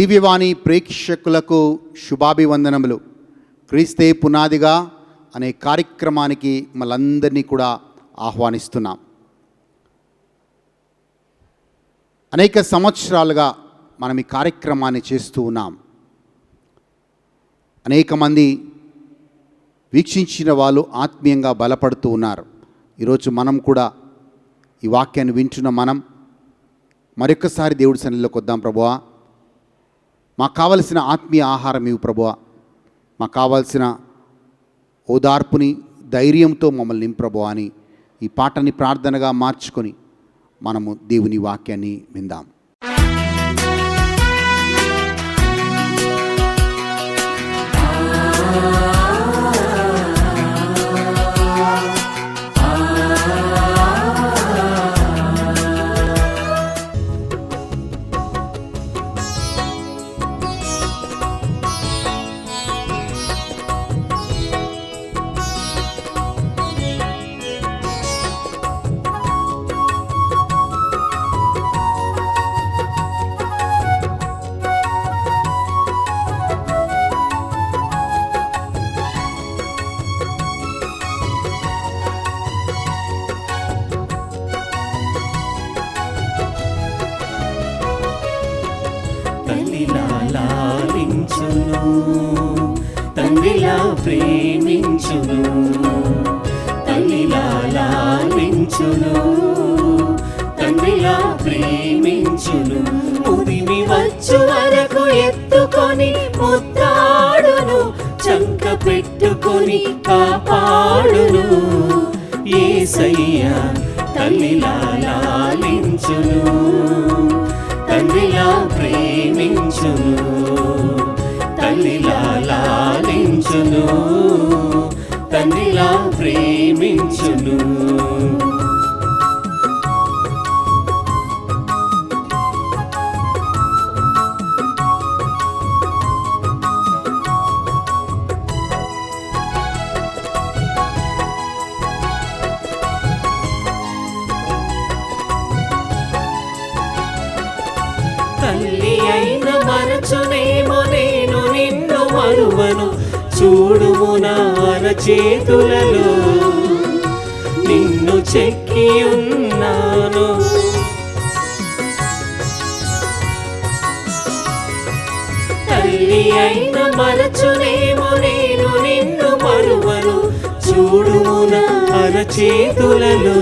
దివ్యవాణి ప్రేక్షకులకు శుభాభివందనములు. క్రీస్తే పునాదిగా అనే కార్యక్రమానికి మనందరినీ కూడా ఆహ్వానిస్తున్నాం. అనేక సంవత్సరాలుగా మనం ఈ కార్యక్రమాన్ని చేస్తూ ఉన్నాం. అనేక మంది వీక్షించిన వాళ్ళు ఆత్మీయంగా బలపడుతూ ఉన్నారు. ఈరోజు మనం కూడా ఈ వాక్యాన్ని వింటున్న మనం మరొకసారి దేవుడి సన్నిధిలోకి వద్దాం. ప్రభువా, మాకు కావలసిన ఆత్మీయ ఆహారం ఇవ్వు ప్రభువా, మాకు కావలసిన ఓదార్పుని ధైర్యంతో మమ్మల్ని నింపు ప్రభువా అని ఈ పాటని ప్రార్థనగా మార్చుకొని మనము దేవుని వాక్యాన్ని విందాం. తండ్రిలా ప్రేమించును, తల్లిలా లాలించును, తండ్రిలా ప్రేమించును. ఉదిమి వచ్చు వరకు ఎత్తుకొని ముద్దాడును, చంక పెట్టుకొని కాపాడును. యేసయ్యా తల్లిలా లాలించును, తండ్రిలా ప్రేమించును, తల్లిలా లాలించును, తండ్రిలా ప్రేమించును. తల్లి అయిన మరచునేమో నేను నిన్ను మరువను, చూడుము నా అరచేతులలో నిన్ను చెక్కి ఉన్నాను. తల్లి అయిన మరచునేమో నేను నిన్ను మరువను, చూడుము నా అరచేతులలో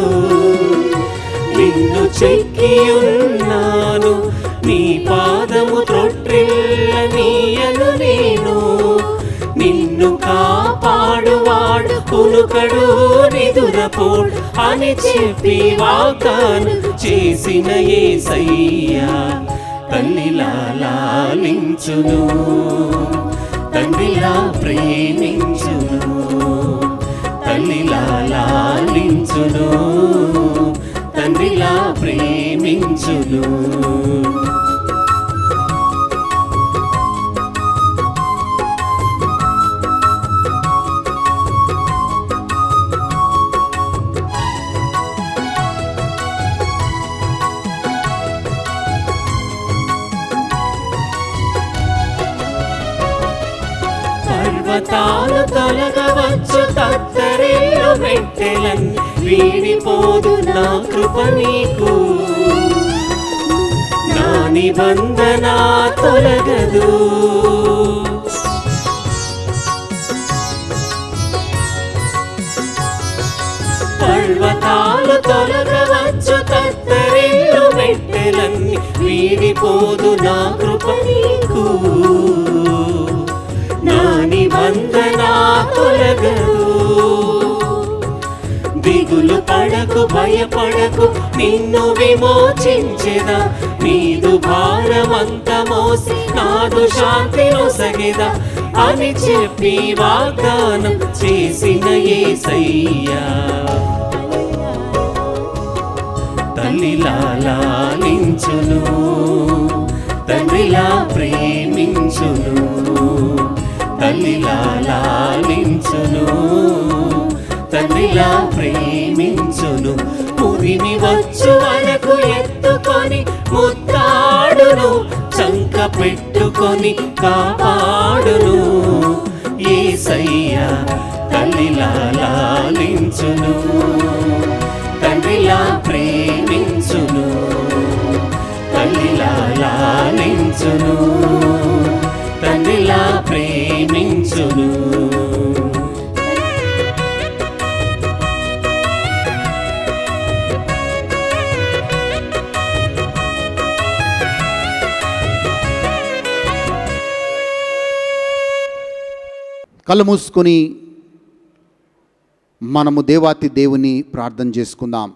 నిన్ను చెక్కి ఉన్నాను. నీ పాదము త్రొట్టిల్లనీయను నేను, నిన్ను కాపాడువాడు కునుకడు నిదురపోడు అని చెప్పి వాగ్దానం చేసిన యేసయ్యా తల్లిలా లాలించును, తండ్రిలా ప్రేమించును, తల్లిలా లాలించును, తండ్రిలా ప్రేమించును. పర్వతాలు తొలగవచ్చు, తత్తరిల్లు మెట్టెలన్నీ వీడిపోదు నా కృప నీకు, నా నిబంధన తొలగదు. పర్వతాలు తొలగవచ్చు, తత్తరిల్లు మెట్టెలన్నీ వీడిపోదు నా కృప నీకు, నా నిబంధన తొలగదు. దిగులు పడకు భయపడకు, నిన్ను విమోచించెదా, నీదు భారమంత మోసి నాదు శాంతి నొసగెదా అని చెప్పి వాగ్దానం చేసిన యేసయ్యా తల్లిలా లాలించును, తండ్రిలా ప్రేమించును, తల్లిలా లాలించును, తండ్రిలా ప్రేమించును. ఉరిమి వచ్చు వరకు ఎత్తుకొని ముద్దాడును, చంక పెట్టు ఆదుకొని కాపాడును. యేసయ్యా తల్లిలా లాలించును, తండ్రిలా ప్రేమించును, తల్లిలా లాలించును, తండ్రిలా ప్రేమించును. కళ్ళు మూసుకొని మనము దేవాతి దేవుని ప్రార్థన చేసుకుందాం.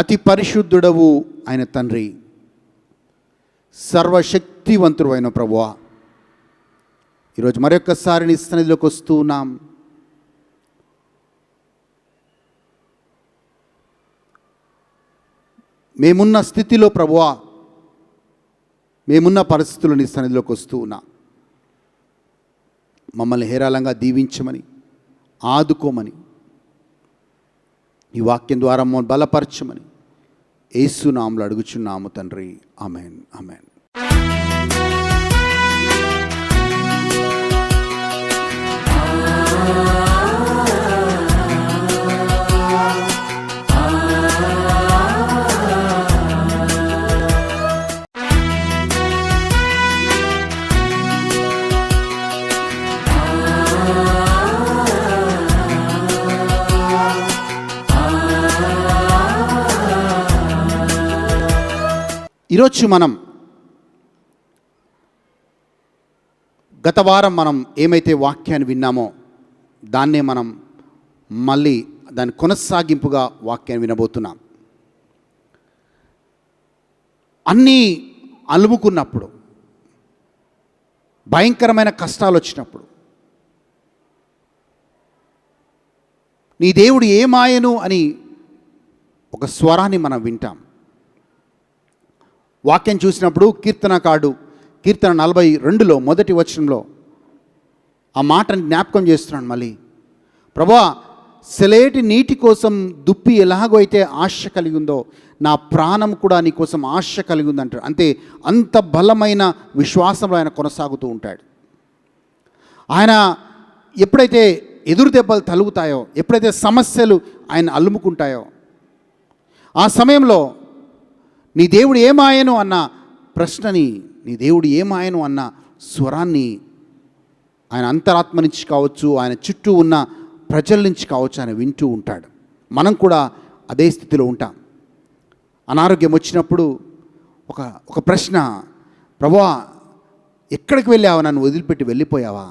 అతి పరిశుద్ధుడవు ఆయన తండ్రి, సర్వశక్తివంతుడు అయిన ప్రభువా, ఈరోజు మరొక్కసారి నీ సన్నిధిలోకి వస్తూ ఉన్నాం. మేమున్న స్థితిలో ప్రభువా, మేమున్న పరిస్థితులు నీ సన్నిధిలోకి వస్తూ ఉన్నా. మమ్మల్ని హేరాళంగా దీవించమని, ఆదుకోమని, ఈ వాక్యం ద్వారా మమ్మల్ని బలపరచమని యేసు నామములో అడుగుచున్నాము తండ్రి. ఆమేన్, ఆమేన్. ఈరోజు మనం గత వారం మనం ఏమైతే వాక్యాన్ని విన్నామో దాన్నే మనం మళ్ళీ దాని కొనసాగింపుగా వాక్యాన్ని వినబోతున్నాం. అన్నీ అలుముకున్నప్పుడు, భయంకరమైన కష్టాలు వచ్చినప్పుడు నీ దేవుడు ఏమాయను అని ఒక స్వరాన్ని మనం వింటాం. వాక్యం చూసినప్పుడు కీర్తనకారుడు కీర్తన 42లో మొదటి వచనంలో ఆ మాటని జ్ఞాపకం చేస్తున్నాడు. మళ్ళీ ప్రభువా, సెలేటి నీటి కోసం దుప్పి ఎలాగో అయితే ఆశ కలిగి ఉందో నా ప్రాణం కూడా నీ కోసం ఆశ కలిగి ఉందంటాడు. అంతే, అంత బలమైన విశ్వాసంలో ఆయన కొనసాగుతూ ఉంటాడు. ఆయన ఎప్పుడైతే ఎదురు దెబ్బలు తలుగుతాయో, ఎప్పుడైతే సమస్యలు ఆయన అల్లుముకుంటాయో, ఆ సమయంలో నీ దేవుడు ఏమాయను అన్న ప్రశ్నని, నీ దేవుడు ఏమాయను అన్న స్వరాన్ని ఆయన అంతరాత్మ నుంచి కావచ్చు, ఆయన చుట్టూ ఉన్న ప్రజల నుంచి కావచ్చు, ఆయన వింటూ ఉంటాడు. మనం కూడా అదే స్థితిలో ఉంటాం. అనారోగ్యం వచ్చినప్పుడు ఒక ప్రశ్న, ప్రభువా ఎక్కడికి వెళ్ళావా, నన్ను వదిలిపెట్టి వెళ్ళిపోయావా?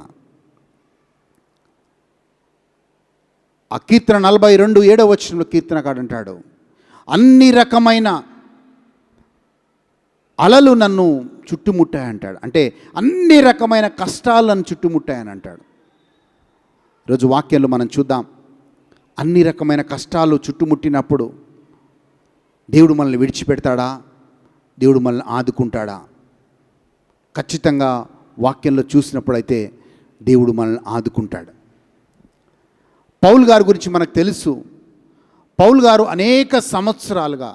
ఆ కీర్తన 42:7 వచనంలో కీర్తనకారుడు అంటాడు, అన్ని రకమైన అలలు నన్ను చుట్టుముట్టాయంటాడు. అంటే అన్ని రకమైన కష్టాలు నన్ను చుట్టుముట్టాయని అంటాడు. ఈరోజు వాక్యంలో మనం చూద్దాం, అన్ని రకమైన కష్టాలు చుట్టుముట్టినప్పుడు దేవుడు మనల్ని విడిచిపెడతాడా? దేవుడు మనల్ని ఆదుకుంటాడా? ఖచ్చితంగా వాక్యంలో చూసినప్పుడైతే దేవుడు మనల్ని ఆదుకుంటాడు. పౌలు గారి గురించి మనకు తెలుసు. పౌలు గారు అనేక సంవత్సరాలుగా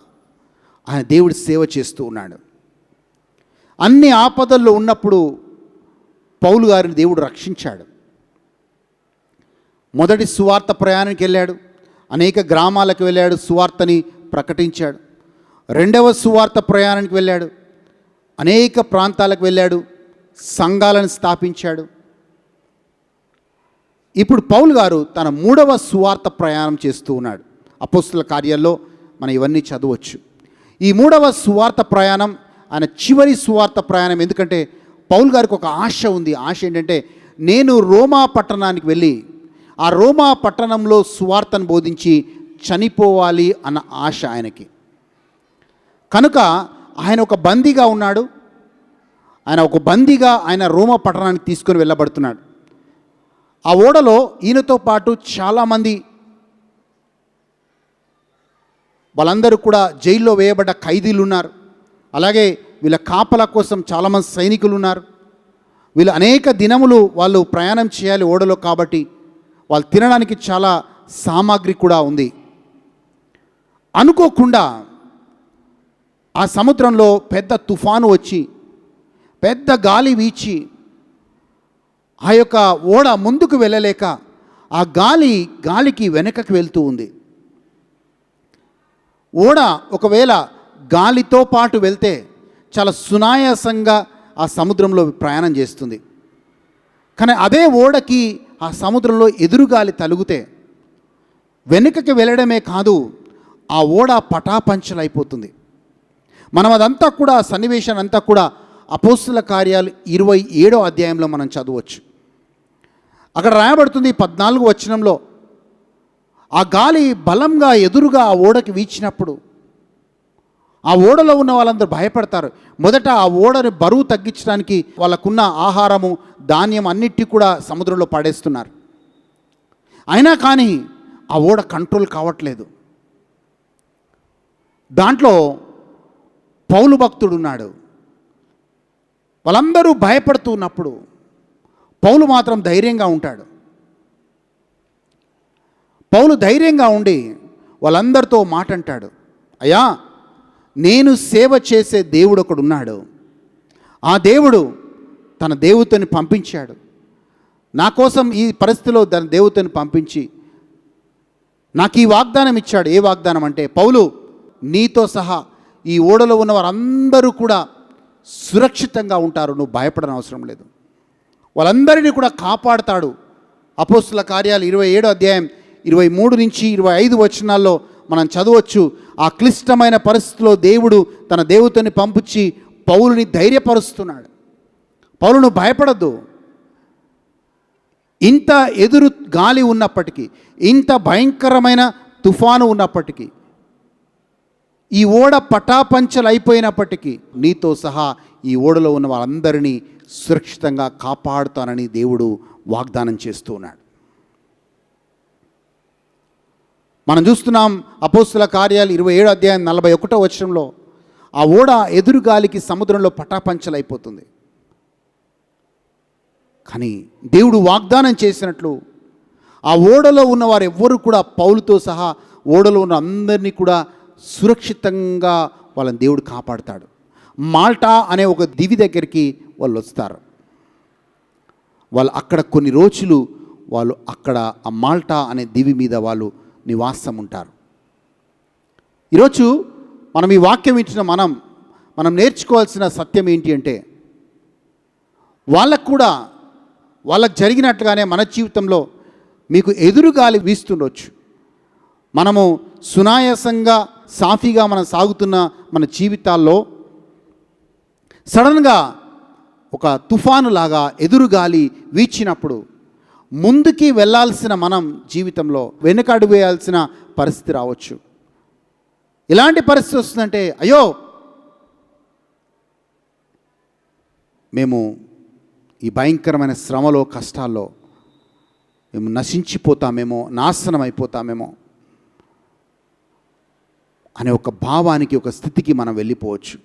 ఆయన దేవుడి సేవ చేస్తూ ఉన్నాడు. అన్ని ఆపదల్లో ఉన్నప్పుడు పౌలు గారిని దేవుడు రక్షించాడు. మొదటి సువార్త ప్రయాణానికి వెళ్ళాడు, అనేక గ్రామాలకు వెళ్ళాడు, సువార్తని ప్రకటించాడు. రెండవ సువార్త ప్రయాణానికి వెళ్ళాడు, అనేక ప్రాంతాలకు వెళ్ళాడు, సంఘాలను స్థాపించాడు. ఇప్పుడు పౌలు గారు తన 3వ సువార్త ప్రయాణం చేస్తూ ఉన్నాడు. అపోస్తుల కార్యాల్లో మనం ఇవన్నీ చదవచ్చు. ఈ 3వ సువార్త ప్రయాణం ఆయన చివరి సువార్త ప్రయాణం. ఎందుకంటే పౌలు గారికి ఒక ఆశ ఉంది. ఆశ ఏంటంటే, నేను రోమా పట్టణానికి వెళ్ళి ఆ రోమా పట్టణంలో సువార్తను బోధించి చనిపోవాలి అన్న ఆశ ఆయనకి. కనుక ఆయన ఒక బందీగా ఉన్నాడు. ఆయన రోమా పట్టణానికి తీసుకొని వెళ్ళబడుతున్నాడు. ఆ ఓడలో ఈయనతో పాటు చాలామంది, వాళ్ళందరూ కూడా జైల్లో వేయబడ్డ ఖైదీలు ఉన్నారు. అలాగే వీళ్ళ కాపల కోసం చాలామంది సైనికులు ఉన్నారు. వీళ్ళు అనేక దినములు వాళ్ళు ప్రయాణం చేయాలి ఓడలో, కాబట్టి వాళ్ళు తినడానికి చాలా సామాగ్రి కూడా ఉంది. అనుకోకుండా ఆ సముద్రంలో పెద్ద తుఫాను వచ్చి పెద్ద గాలి వీచి ఆ యొక్క ఓడ ముందుకు వెళ్ళలేక ఆ గాలికి వెనకకి వెళ్తూ ఉంది. ఓడ ఒకవేళ గాలితో పాటు వెళ్తే చాలా సునాయాసంగా ఆ సముద్రంలో ప్రయాణం చేస్తుంది. కానీ అదే ఓడకి ఆ సముద్రంలో ఎదురుగాలి తలుగుతే వెనుకకి వెళ్ళడమే కాదు, ఆ ఓడ పటాపంచలైపోతుంది. మనం అదంతా కూడా సన్నివేశాన్ని అంతా కూడా అపోస్తుల కార్యాలు 27వ అధ్యాయంలో మనం చదవచ్చు. అక్కడ రాయబడుతుంది 14వ వచనంలో, ఆ గాలి బలంగా ఎదురుగా ఆ ఓడకి వీచినప్పుడు ఆ ఓడలో ఉన్న వాళ్ళందరూ భయపడతారు. మొదట ఆ ఓడని బరువు తగ్గించడానికి వాళ్ళకున్న ఆహారము ధాన్యం అన్నిటి కూడా సముద్రంలో పడేస్తున్నారు. అయినా కానీ ఆ ఓడ కంట్రోల్ కావట్లేదు. దాంట్లో పౌలు భక్తుడు ఉన్నాడు. వాళ్ళందరూ భయపడుతూ ఉన్నప్పుడు పౌలు మాత్రం ధైర్యంగా ఉంటాడు. పౌలు ధైర్యంగా ఉండి వాళ్ళందరితో మాట అంటాడు, అయ్యా, నేను సేవ చేసే దేవుడు ఒకడు ఉన్నాడు. ఆ దేవుడు తన దేవతని పంపించాడు. నా కోసం ఈ పరిస్థితిలో తన దేవతని పంపించి నాకు ఈ వాగ్దానం ఇచ్చాడు. ఏ వాగ్దానం అంటే, పౌలు, నీతో సహా ఈ ఓడలో ఉన్న వారందరూ కూడా సురక్షితంగా ఉంటారు, నువ్వు భయపడని అవసరం లేదు. వాళ్ళందరినీ కూడా కాపాడుతాడు. అపోస్తుల కార్యాలు 27వ అధ్యాయం 23 నుంచి 25 వచనాల్లో మనం చదవచ్చు. ఆ క్లిష్టమైన పరిస్థితిలో దేవుడు తన దేవతని పంపించి పౌలుని ధైర్యపరుస్తున్నాడు. పౌలు, నువ్వు భయపడద్దు. ఇంత ఎదురు గాలి ఉన్నప్పటికీ, ఇంత భయంకరమైన తుఫాను ఉన్నప్పటికీ, ఈ ఓడ పటాపంచలైపోయినప్పటికీ నీతో సహా ఈ ఓడలో ఉన్న వాళ్ళందరినీ సురక్షితంగా కాపాడుతానని దేవుడు వాగ్దానం చేస్తూ ఉన్నాడు. మనం చూస్తున్నాం అపోస్తుల కార్యాలు 27వ అధ్యాయం 41వ వచనంలో ఆ ఓడ ఎదురుగాలికి సముద్రంలో పటాపంచలైపోతుంది. కానీ దేవుడు వాగ్దానం చేసినట్లు ఆ ఓడలో ఉన్నవారు ఎవ్వరూ కూడా పౌలుతో సహా ఓడలో ఉన్న అందరినీ కూడా సురక్షితంగా వాళ్ళని దేవుడు కాపాడుతాడు. మాల్టా అనే ఒక దివి దగ్గరికి వాళ్ళు వస్తారు. వాళ్ళు అక్కడ కొన్ని రోజులు వాళ్ళు అక్కడ ఆ మాల్టా అనే దివి మీద వాళ్ళు నివాసం ఉంటారు. ఈరోజు మనం ఈ వాక్యం ఇచ్చిన మనం నేర్చుకోవాల్సిన సత్యం ఏంటి అంటే, వాళ్ళకు జరిగినట్లుగానే మన జీవితంలో మీకు ఎదురుగాలి వీస్తుండొచ్చు. మనము సునాయాసంగా సాఫీగా మనం సాగుతున్న మన జీవితాల్లో సడన్గా ఒక తుఫాను లాగా ఎదురుగాలి వీచినప్పుడు ముందుకి వెళ్ళాల్సిన మనం జీవితంలో వెనుకడు వేయాల్సిన పరిస్థితి రావచ్చు. ఎలాంటి పరిస్థితి వస్తుందంటే, అయ్యో, మేము ఈ భయంకరమైన శ్రమలో కష్టాల్లో మేము నశించిపోతామేమో, నాశనం అయిపోతామేమో అనే ఒక భావానికి, ఒక స్థితికి మనం వెళ్ళిపోవచ్చు.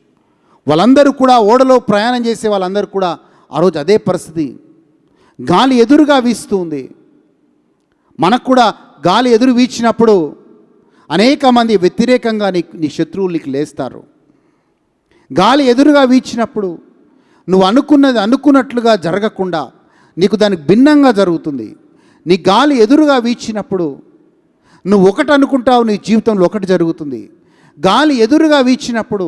వాళ్ళందరూ కూడా ఓడలో ప్రయాణం చేసే వాళ్ళందరూ కూడా ఆ రోజు అదే పరిస్థితి. గాలి ఎదురుగా వీస్తుంది. మనకు కూడా గాలి ఎదురు వీచినప్పుడు అనేక మంది వ్యతిరేకంగా నీ శత్రువులు నీకు లేస్తారు. గాలి ఎదురుగా వీచినప్పుడు నువ్వు అనుకున్నట్లుగా జరగకుండా నీకు దానికి భిన్నంగా జరుగుతుంది. నీ గాలి ఎదురుగా వీచినప్పుడు నువ్వు ఒకటి అనుకుంటావు, నీ జీవితంలో ఒకటి జరుగుతుంది. గాలి ఎదురుగా వీచినప్పుడు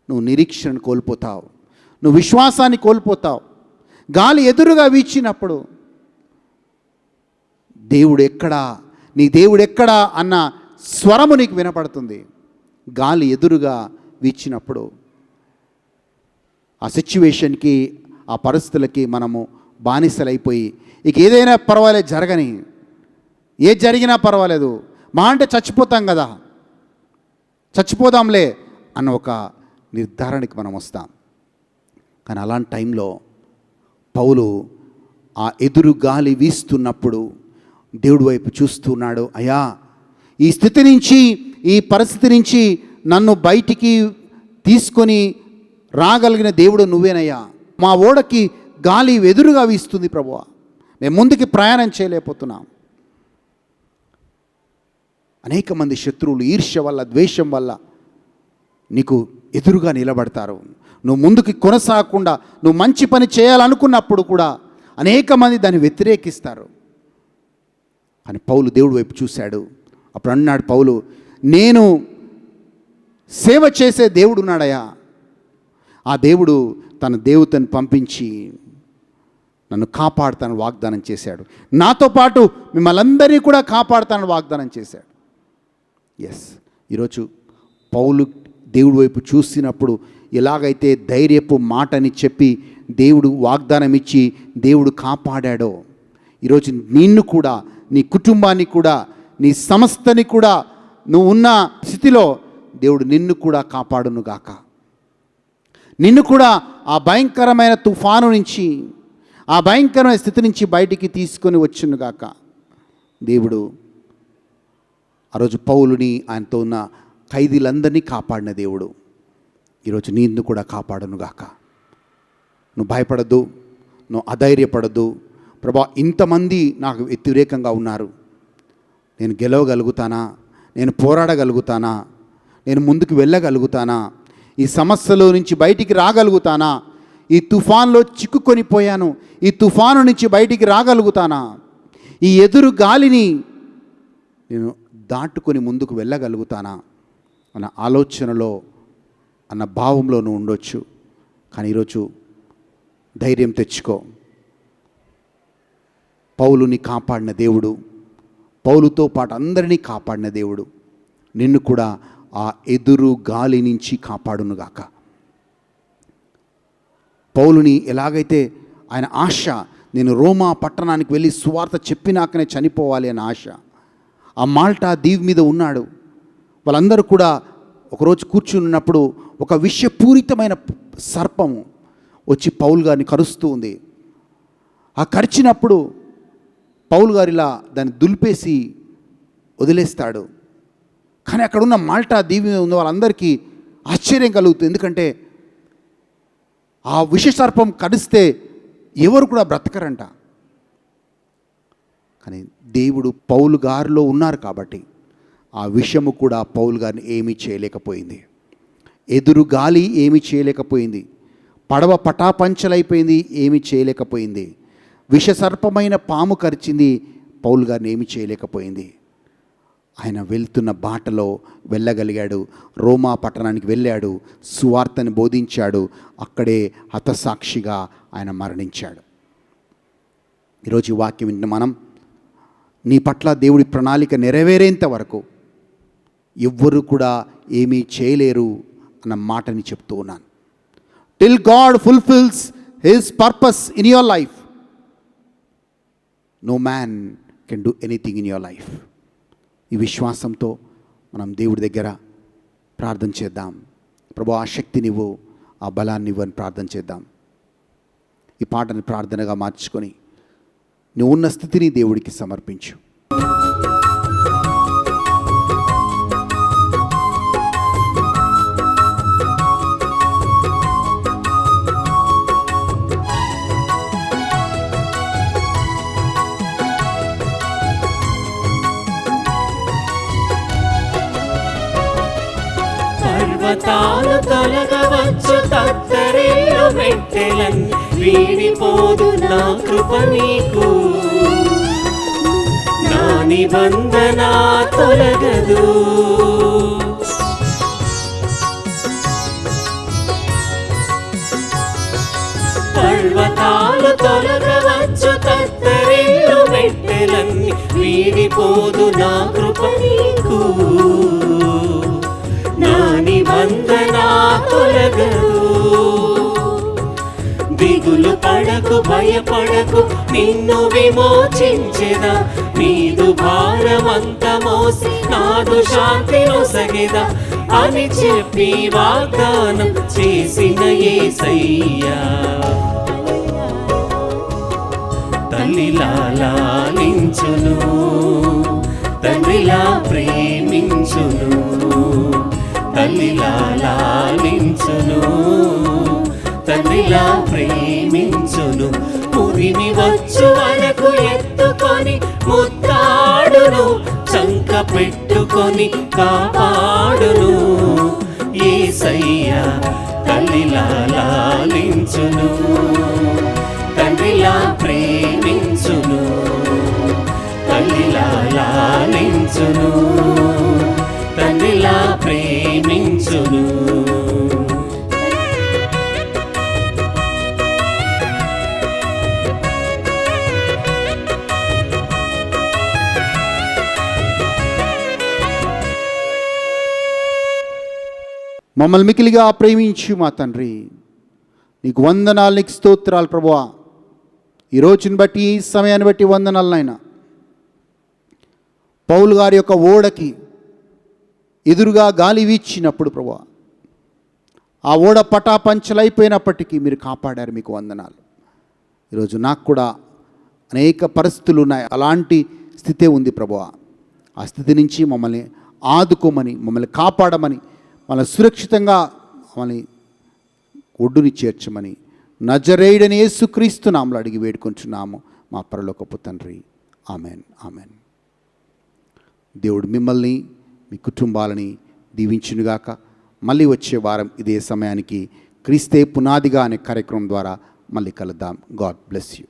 నువ్వు నిరీక్షణను కోల్పోతావు, నువ్వు విశ్వాసాన్ని కోల్పోతావు. గాలి ఎదురుగా వీచినప్పుడు దేవుడు ఎక్కడా, నీ దేవుడు ఎక్కడా అన్న స్వరము నీకు వినపడుతుంది. గాలి ఎదురుగా వీచినప్పుడు ఆ సిచ్యువేషన్కి, ఆ పరిస్థితులకి మనము బానిసలైపోయి ఇక ఏదైనా పర్వాలేదు, జరగని, ఏది జరిగినా పర్వాలేదు, మా అంటే చచ్చిపోతాం కదా, చచ్చిపోదాంలే అన్న ఒక నిర్ధారణకి మనం వస్తాం. కానీ అలాంటి టైంలో పౌలు ఆ ఎదురు గాలి వీస్తున్నప్పుడు దేవుడి వైపు చూస్తున్నాడు. అయ్యా, ఈ స్థితి నుంచి, ఈ పరిస్థితి నుంచి నన్ను బయటికి తీసుకొని రాగలిగిన దేవుడు నువ్వేనయ్యా. మా ఓడకి గాలి ఎదురుగా వీస్తుంది ప్రభువా, మేము ముందుకి ప్రయాణం చేయలేకపోతున్నాం. అనేక మంది శత్రువులు ఈర్ష్య వల్ల, ద్వేషం వల్ల నీకు ఎదురుగా నిలబడతారు. నువ్వు ముందుకు కొనసాగకుండా నువ్వు మంచి పని చేయాలనుకున్నప్పుడు కూడా అనేక మంది దాన్ని వ్యతిరేకిస్తారు. అని పౌలు దేవుడి వైపు చూశాడు. అప్పుడు అన్నాడు పౌలు, నేను సేవ చేసే దేవుడు ఉన్నాడయా. ఆ దేవుడు తన దేవతను పంపించి నన్ను కాపాడుతానని వాగ్దానం చేశాడు. నాతో పాటు మిమ్మల్ని అందరినీ కూడా కాపాడుతానని వాగ్దానం చేశాడు. ఎస్, ఈరోజు పౌలు దేవుడి వైపు చూసినప్పుడు ఎలాగైతే ధైర్యపు మాటని చెప్పి దేవుడు వాగ్దానం ఇచ్చి దేవుడు కాపాడాడో, ఈరోజు నిన్ను కూడా, నీ కుటుంబాన్ని కూడా, నీ సంస్థని కూడా, నువ్వు ఉన్న స్థితిలో దేవుడు నిన్ను కూడా కాపాడునుగాక. నిన్ను కూడా ఆ భయంకరమైన తుఫాను నుంచి, ఆ భయంకరమైన స్థితి నుంచి బయటికి తీసుకొని వచ్చునుగాక. దేవుడు ఆ రోజు పౌలుని, ఆయనతో ఉన్న ఖైదీలందరినీ కాపాడిన దేవుడు ఈరోజు నిన్ను కూడా కాపాడునుగాక. నువ్వు భయపడద్దు, నువ్వు అధైర్యపడద్దు. ప్రభా, ఇంతమంది నాకు వ్యతిరేకంగా ఉన్నారు, నేను గెలవగలుగుతానా? నేను పోరాడగలుగుతానా? నేను ముందుకు వెళ్ళగలుగుతానా? ఈ సమస్యలో నుంచి బయటికి రాగలుగుతానా? ఈ తుఫాన్లో చిక్కుకొని పోయాను, ఈ తుఫాను నుంచి బయటికి రాగలుగుతానా? ఈ ఎదురు గాలిని నేను దాటుకొని ముందుకు వెళ్ళగలుగుతానా అన్న ఆలోచనలో, అన్న భావంలో నువ్వు ఉండొచ్చు. కానీ ఈరోజు ధైర్యం తెచ్చుకో. పౌలుని కాపాడిన దేవుడు, పౌలుతో పాటు అందరినీ కాపాడిన దేవుడు నిన్ను కూడా ఆ ఎదురు గాలి నుంచి కాపాడునుగాక. పౌలుని ఎలాగైతే ఆయన ఆశ, నేను రోమా పట్టణానికి వెళ్ళి సువార్త చెప్పినాకనే చనిపోవాలి అనే ఆశ, ఆ మాల్టా దీవి మీద ఉన్నాడు. వాళ్ళందరూ కూడా ఒకరోజు కూర్చున్నప్పుడు ఒక విషపూరితమైన సర్పము వచ్చి పౌలు గారిని కరుస్తూ ఉంది. ఆ కరిచినప్పుడు పౌలు గారు ఇలా దాన్ని దులిపేసి వదిలేస్తాడు. కానీ అక్కడున్న మాల్టా దీవి మీద ఉన్న వాళ్ళందరికీ ఆశ్చర్యం కలుగుతుంది. ఎందుకంటే ఆ విషసర్పం కరిస్తే ఎవరు కూడా బ్రతకరంట. కానీ దేవుడు పౌలు గారిలో ఉన్నారు కాబట్టి ఆ విషము కూడా పౌలు గారిని ఏమీ చేయలేకపోయింది. ఎదురు గాలి ఏమీ చేయలేకపోయింది. పడవ పటాపంచలైపోయింది, ఏమీ చేయలేకపోయింది. విషసర్పమైన పాము కరిచింది, పౌలు గారిని ఏమీ చేయలేకపోయింది. ఆయన వెళ్తున్న బాటలో వెళ్ళగలిగాడు. రోమా పట్టణానికి వెళ్ళాడు, సువార్తని బోధించాడు. అక్కడే హతసాక్షిగా ఆయన మరణించాడు. ఈరోజు ఈ వాక్యం వింటున్న మనం, నీ పట్ల దేవుడి ప్రణాళిక నెరవేరేంత వరకు ఎవ్వరు కూడా ఏమీ చేయలేరు అన్న మాటని చెప్తూ ఉన్నాను. Till God fulfils his purpose in your life, no man can do anything in your life. ఈ విశ్వాసంతో మనం దేవుడి దగ్గర ప్రార్థన చేద్దాం. ప్రభు, ఆ శక్తినివ్వు, ఆ బలాన్ని ఇవ్వు అని ప్రార్థన చేద్దాం. ఈ పాటని ప్రార్థనగా మార్చుకొని నువ్వు ఉన్న స్థితిని దేవుడికి సమర్పించు. పర్వతాలు తొలగవచ్చు, తత్తరిల్లు మెట్టెలన్నీ వీడిపోదు నా కృప నీకు, నా నిబంధన తొలగదు. పర్వతాలు తొలగవచ్చు, తత్తరిల్లు మెట్టెలన్నీ వీడిపోదు నా కృప నీకు, నా నిబంధన తొలగదు. దిగులు పడకు, భయపడకు, నిన్ను విమోచించెదా, నీదు భారమంత మోసి నాదు శాంతి నొసగెదా అని చెప్పి వాగ్దానం చేసిన యేసయ్యా. తల్లిలా లాలించును, తండ్రిలా ప్రేమించును, తల్లిలా లాలించును, తండ్రిలా ప్రేమించును. పురిమి వచ్చు వరకు ఎత్తుకొని ముద్దాడును, చంక పెట్టుకొని కాపాడును. యేసయ్యా తల్లిలా లాలించును, తండ్రిలా ప్రేమించును, తల్లిలా లాలించును, తండ్రిలా ప్రేమించును. మమ్మల్ని మికిలిగా ప్రేమించు మా తండ్రి, నీకు వందనాలు, నీకు స్తోత్రాలు ప్రభువా. ఈ రోజుని బట్టి, ఈ సమయాన్ని బట్టి వందనాలు నాయనా. పౌలు గారి యొక్క ఓడకి ఎదురుగా గాలి వీచినప్పుడు ప్రభువా, ఆ ఓడ పటాపంచలైపోయినప్పటికీ మీరు కాపాడారు, మీకు వందనాలు. ఈరోజు నాకు కూడా అనేక పరిస్థితులు ఉన్నాయి, అలాంటి స్థితే ఉంది ప్రభువా. ఆ స్థితి నుంచి మమ్మల్ని ఆదుకోమని, మమ్మల్ని కాపాడమని, మమ్మల్ని సురక్షితంగా మమ్మల్ని ఒడ్డుని చేర్చమని నజరేయుడైన యేసుక్రీస్తు నామములో అడిగి వేడుకొంచున్నాము మా పరలోకపు తండ్రి. Amen, amen. దేవుడు మిమ్మల్ని, మీ కుటుంబాలని దీవించునుగాక. మళ్ళీ వచ్చే వారం ఇదే సమయానికి క్రీస్తే పునాదిగా అనే కార్యక్రమం ద్వారా మళ్ళీ కలుద్దాం. God bless you.